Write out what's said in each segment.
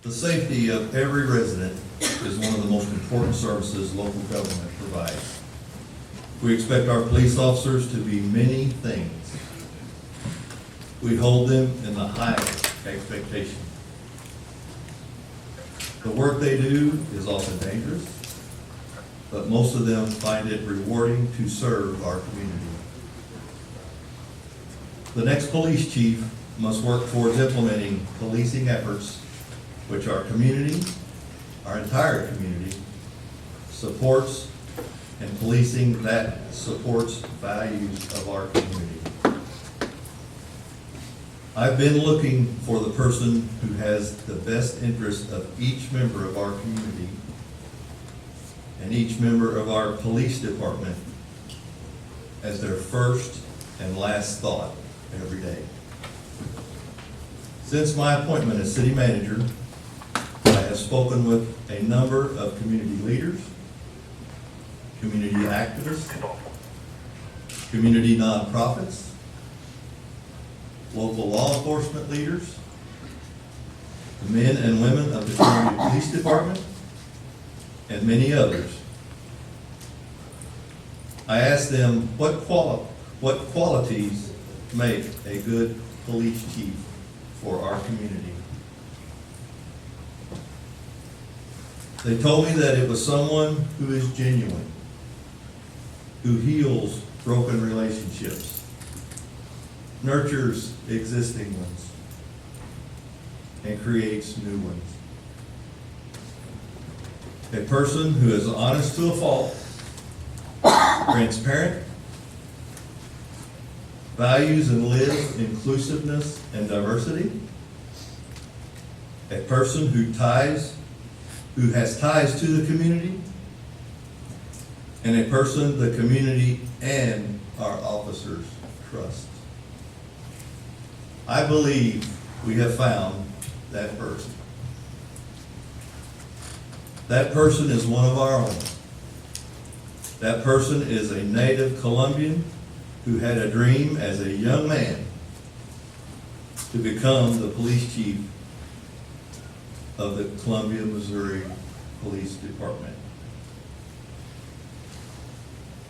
The safety of every resident is one of the most important services local government provides. We expect our police officers to be many things. We hold them in the highest expectation. The work they do is often dangerous, but most of them find it rewarding to serve our community. The next police chief must work towards implementing policing efforts which our community, our entire community, supports, and policing that supports values of our community. I've been looking for the person who has the best interest of each member of our community and each member of our police department as their first and last thought every day. Since my appointment as city manager, I have spoken with a number of community leaders, community activists, community nonprofits, local law enforcement leaders, the men and women of the community police department, and many others. I asked them what qualities make a good police chief for our community. They told me that it was someone who is genuine, who heals broken relationships, nurtures existing ones, and creates new ones. A person who is honest to a fault, transparent, values and lives inclusiveness and diversity. A person who has ties to the community, and a person the community and our officers trust. I believe we have found that person. That person is one of our own. That person is a native Colombian who had a dream as a young man to become the police chief of the Columbia, Missouri Police Department.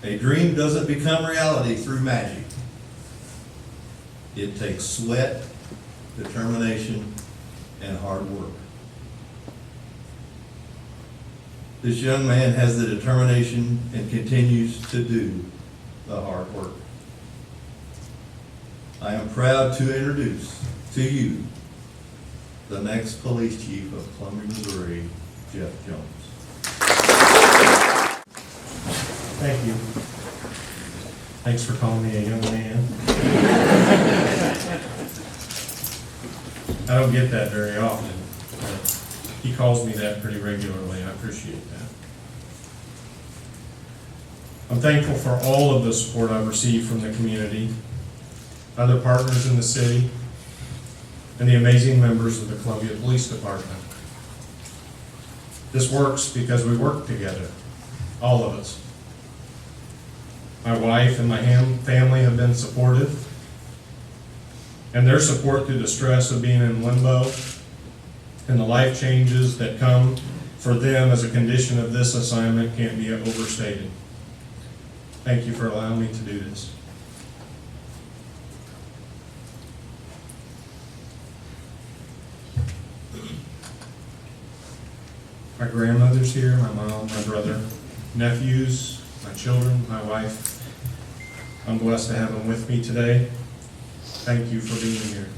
A dream doesn't become reality through magic. It takes sweat, determination, and hard work. This young man has the determination and continues to do the hard work. I am proud to introduce to you the next police chief of Columbia, Missouri, Geoff Jones. Thank you. Thanks for calling me a young man. I don't get that very often, but he calls me that pretty regularly, and I appreciate that. I'm thankful for all of the support I've received from the community, other partners in the city, and the amazing members of the Columbia Police Department. This works because we work together, all of us. My wife and my family have been supportive, and their support through the stress of being in limbo and the life changes that come for them as a condition of this assignment can't be overstated. Thank you for allowing me to do this. My grandmother's here, my mom, my brother, nephews, my children, my wife. I'm blessed to have them with me today. Thank you for being here.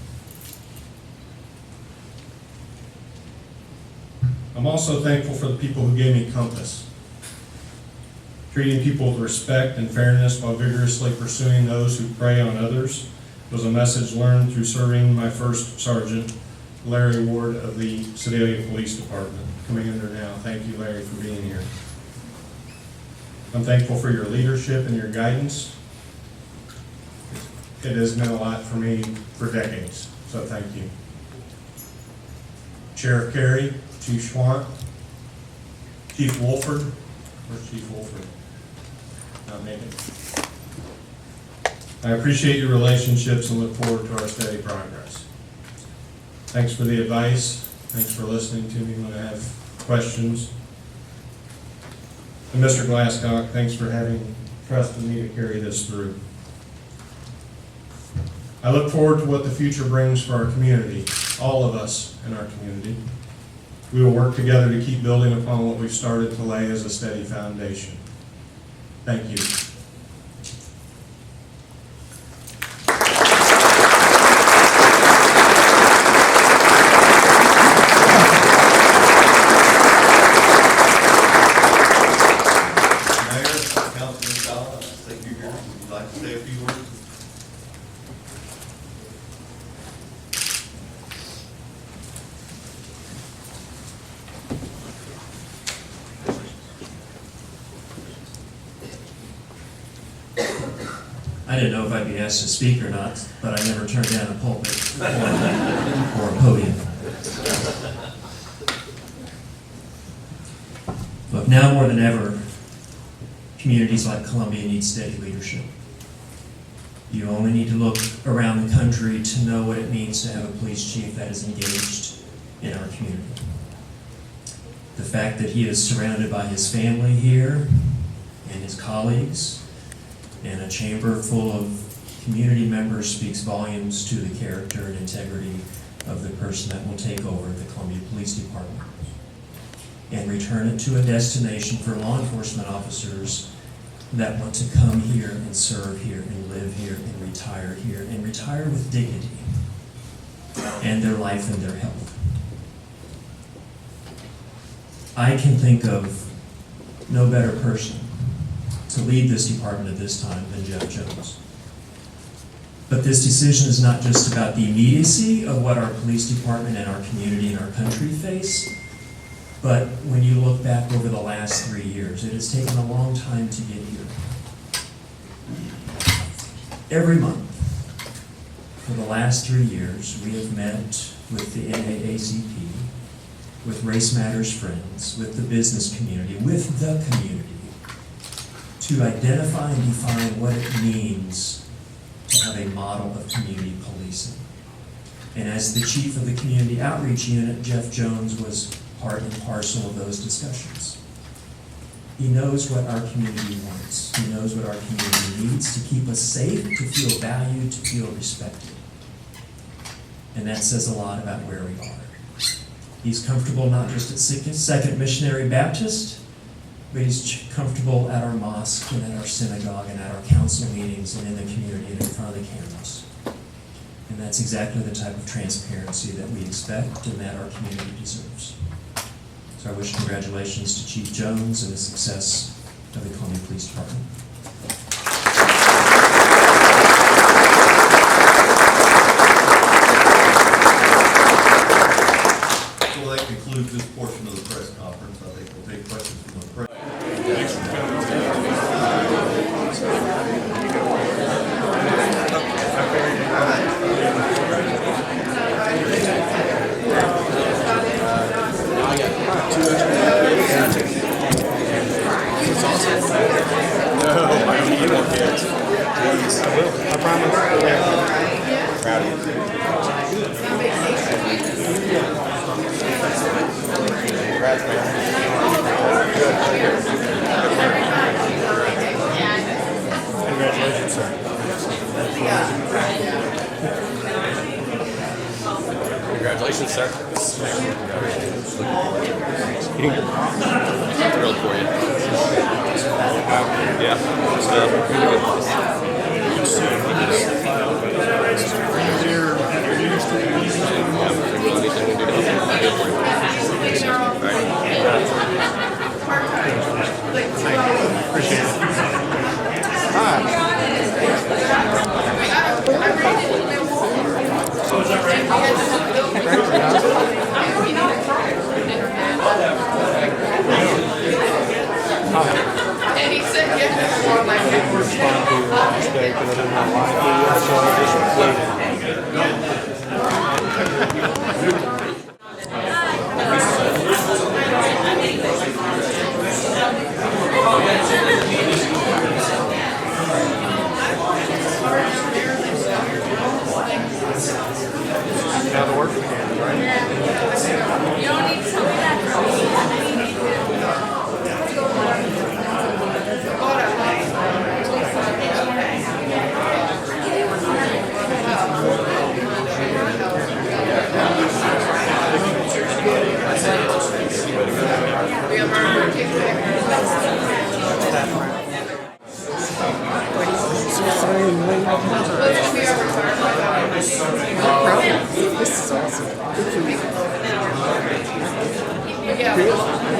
I'm also thankful for the people who gave me compass. Treating people with respect and fairness while vigorously pursuing those who prey on others was a message learned through serving my first sergeant, Larry Ward of the Sedalia Police Department, coming under now. Thank you, Larry, for being here. I'm thankful for your leadership and your guidance. It has meant a lot for me for decades, so thank you. Sheriff Carey, Chief Schwant, Chief Wolford. Where's Chief Wolford? Not making it. I appreciate your relationships and look forward to our steady progress. Thanks for the advice Thanks for listening to me when I have questions. And Mr. Glascock, thanks for having trusted me to carry this through. I look forward to what the future brings for our community, all of us in our community. We will work together to keep building upon what we've started to lay as a steady foundation. Thank you. I didn't know if I'd be asked to speak or not, but I never turned down a pulpit or a podium. Look, now more than ever, communities like Columbia need steady leadership. You only need to look around the country to know what it means to have a police chief that is engaged in our community. The fact that he is surrounded by his family here and his colleagues and a chamber full of community members speaks volumes to the character and integrity of the person that will take over the Columbia Police Department and return it to a destination for law enforcement officers that want to come here and serve here and live here and retire with dignity and their life and their health. I can think of no better person to lead this department at this time than Geoff Jones. But this decision is not just about the immediacy of what our police department and our community and our country face, but when you look back over the last 3 years, it has taken a long time to get here. Every month for the last 3 years, we have met with the NAACP, with Race Matters Friends, with the business community, with the community, to identify and define what it means to have a model of community policing. And as the chief of the community outreach unit, Geoff Jones was part and parcel of those discussions. He knows what our community wants. He knows what our community needs to keep us safe, to feel valued, to feel respected. And that says a lot about where we are. He's comfortable not just at Second Missionary Baptist, but he's comfortable at our mosque and at our synagogue and at our council meetings and in the community and in front of the cameras. And that's exactly the type of transparency that we expect and that our community deserves. So I wish congratulations to Chief Jones and the success of the Columbia Police Department. Well, that concludes this portion of the press conference. I think we'll take questions from the press. Congratulations, sir. Congratulations, sir. Thrilled for you. Yeah. Appreciate And he said, yeah, more like that. respond to your mistake and I didn't want to lie to you, so I just waited. Now the work begins, right? awesome. Yeah.